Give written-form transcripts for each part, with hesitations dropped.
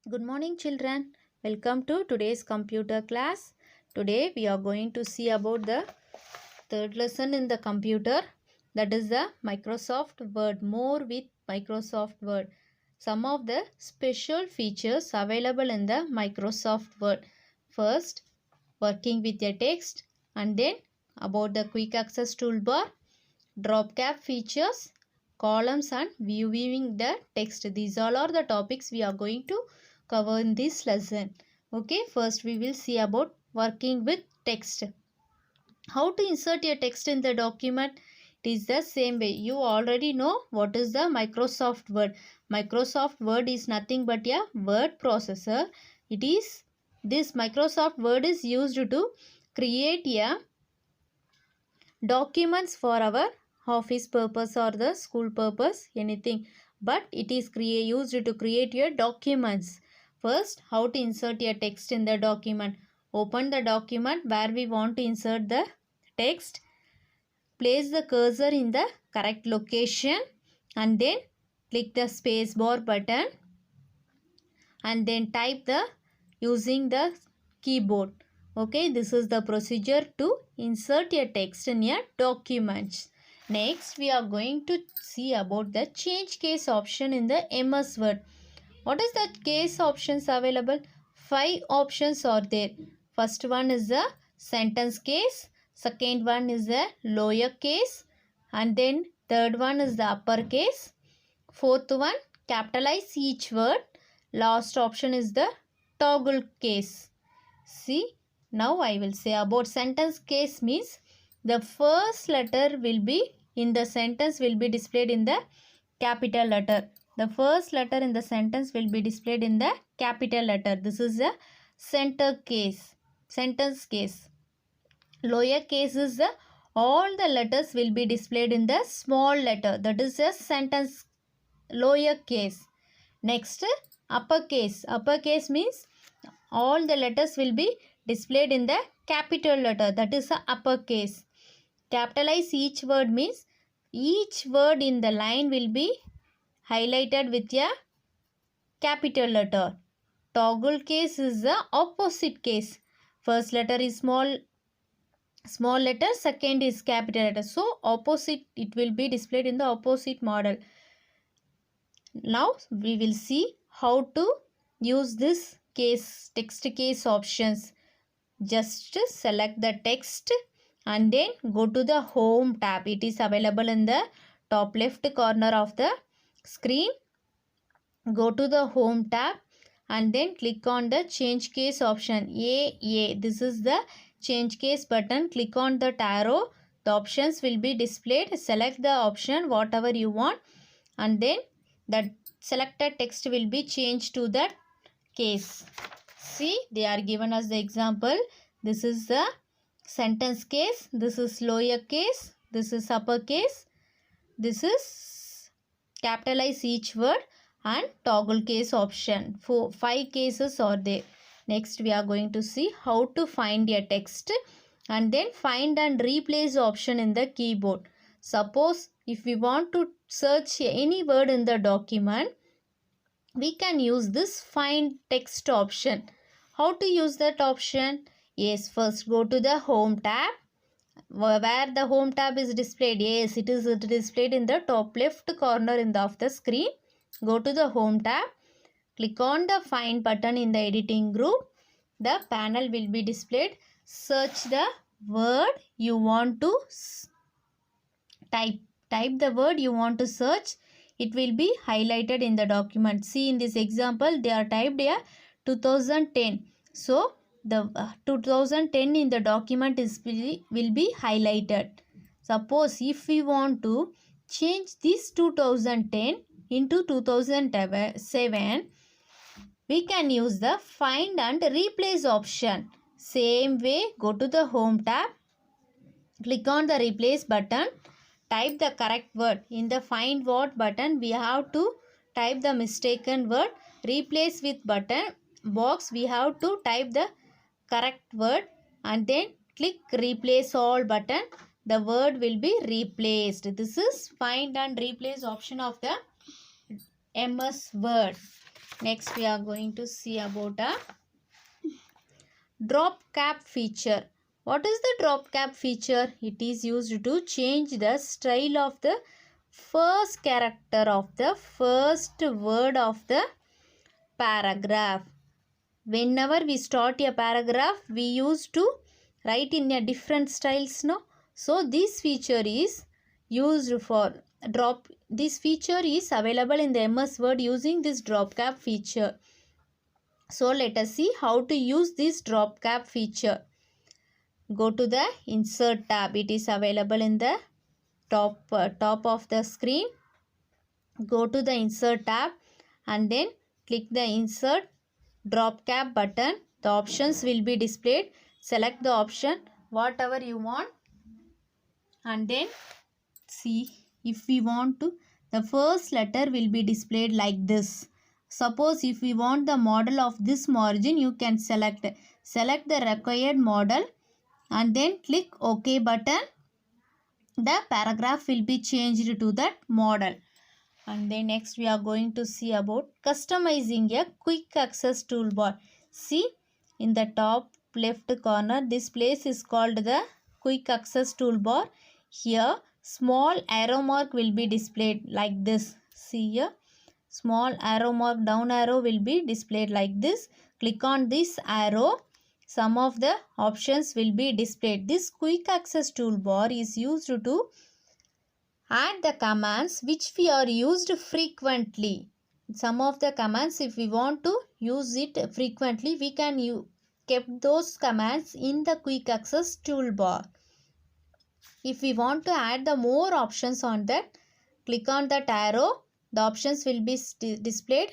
Good morning children. Welcome to today's computer class. Today we are going to see about the third lesson in the computer, that is the Microsoft Word. More with Microsoft Word. Some of the special features available in the Microsoft Word. First, working with a text, and then about the quick access toolbar, drop cap features, columns and viewing the text. These all are the topics we are going to cover in this lesson. Okay, first we will see about working with text. How to insert a text in the document? It is the same way. You already know what is the Microsoft Word. Microsoft Word is nothing but a word processor. This Microsoft Word is used to create a documents for our office purpose or the school purpose, anything, but it is used to create your documents. First, how to insert a text in the document? Open the document where we want to insert the text, place the cursor in the correct location and then click the space bar button and then type the using the keyboard. Okay, this is the procedure to insert a text in a document. Next, we are going to see about the change case option in the MS Word. What is the case options available? 5 options are there. First one is the sentence case. Second one is the lower case. And then third one is the upper case. Fourth one, capitalize each word. Last option is the toggle case. See, now I will say about sentence case means the first letter will be in the sentence will be displayed in the capital letter. The first letter in the sentence will be displayed in the capital letter. This is the sentence case. Lower case is the all the letters will be displayed in the small letter. That is the sentence lower case. Next, upper case. Upper case means all the letters will be displayed in the capital letter. That is the upper case. Capitalize each word means each word in the line will be highlighted with a capital letter. Toggle case is the opposite case. First letter is small letter, second is capital letter. So opposite, it will be displayed in the opposite model. Now we will see how to use this text case options. Just select the text and then go to the home tab. It is available in the top left corner of the screen. Go to the home tab and then click on the change case option. This is the change case button. Click on the arrow. The options will be displayed. Select the option whatever you want and then the selected text will be changed to that case. See, they are given as the example. This is the sentence case. This is lower case. This is upper case. This is capitalize each word and toggle case option. 5 cases are there. Next, we are going to see how to find a text and then find and replace option in the keyboard. Suppose if we want to search any word in the document, we can use this find text option. How to use that option? Yes, first go to the home tab. Where the home tab is displayed? Yes, it is displayed in the top left corner of the screen. Go to the home tab. Click on the find button in the editing group. The panel will be displayed. Search the word you want to type. Type the word you want to search. It will be highlighted in the document. See, in this example, they are typed here 2010. So, the 2010 in the document will be highlighted. Suppose if we want to change this 2010 into 2007, we can use the find and replace option. Same way, go to the home tab. Click on the replace button. Type the correct word. In the find word button, we have to type the mistaken word. Replace with button box, we have to type the correct word and then click replace all button. The word will be replaced. This is find and replace option of the MS Word. Next we are going to see about a drop cap feature. What is the drop cap feature? It is used to change the style of the first character of the first word of the paragraph. Whenever we start a paragraph, we used to write in a different styles, no? So this feature is used for drop. This feature is available in the MS Word using this drop cap feature. So let us see how to use this drop cap feature. Go to the Insert tab. It is available in the top of the screen. Go to the Insert tab and then click the Insert drop cap button. The options will be displayed. Select the option whatever you want and then see if we want to. The first letter will be displayed like this. Suppose if we want the model of this margin, you can select the required model and then click OK button. The paragraph will be changed to that model. And then next we are going to see about customizing a quick access toolbar. See in the top left corner, this place is called the quick access toolbar. Here small arrow mark will be displayed like this. See here, small arrow mark, down arrow will be displayed like this. Click on this arrow. Some of the options will be displayed. This quick access toolbar is used to add the commands which we are used frequently. Some of the commands, if we want to use it frequently, we can keep those commands in the quick access toolbar. If we want to add the more options on that, click on that arrow. The options will be displayed.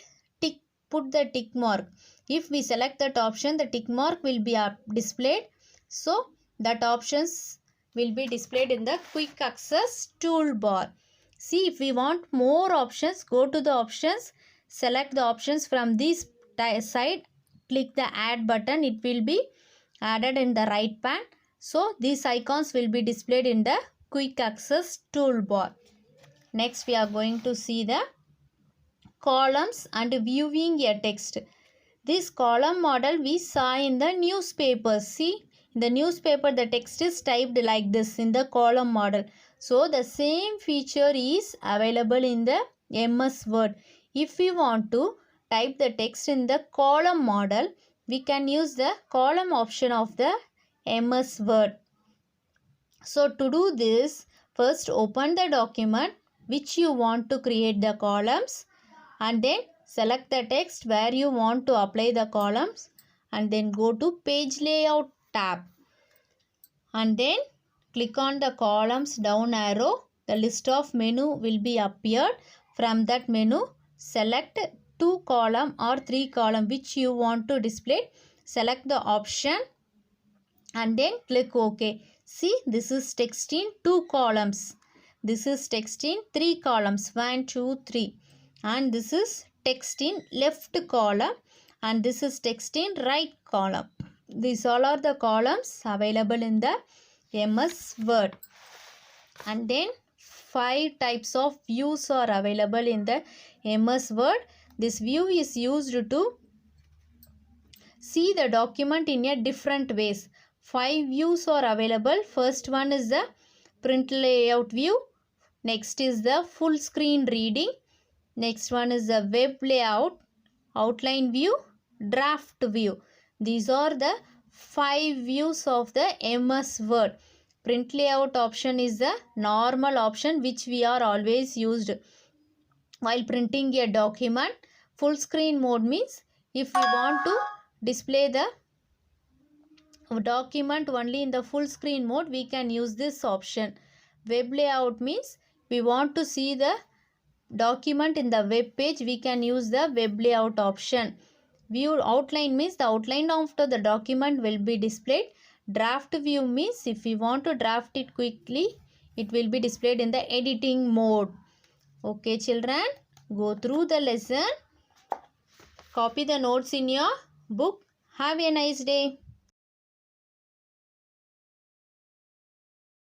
Put the tick mark. If we select that option, the tick mark will be displayed. So that options will be displayed in the quick access toolbar. See, if we want more options, go to the options, select the options from this side, click the add button. It will be added in the right pane. So these icons will be displayed in the quick access toolbar. Next we are going to see the columns and viewing a text. This column model we saw in the newspaper. See, in the newspaper the text is typed like this in the column model. So the same feature is available in the MS Word. If we want to type the text in the column model, we can use the column option of the MS Word. So to do this, first open the document which you want to create the columns and then select the text where you want to apply the columns and then go to page layout tab and then click on the columns down arrow. The list of menu will be appeared. From that menu, select 2 column or 3 column which you want to display. Select the option and then click OK. See, this is text in 2 columns. This is text in 3 columns, 1, 2, 3. And this is text in left column and this is text in right column. These all are the columns available in the MS Word. And then 5 types of views are available in the MS Word. This view is used to see the document in a different ways. 5 views are available. First one is the print layout view. Next is the full screen reading. Next one is the web layout, outline view, draft view. These are the 5 views of the MS Word. Print layout option is the normal option which we are always used while printing a document. Full screen mode means if we want to display the document only in the full screen mode, we can use this option. Web layout means we want to see the document in the web page, we can use the web layout option. View outline means the outline of the document will be displayed. Draft view means if we want to draft it quickly, it will be displayed in the editing mode. Okay children, go through the lesson. Copy the notes in your book. Have a nice day.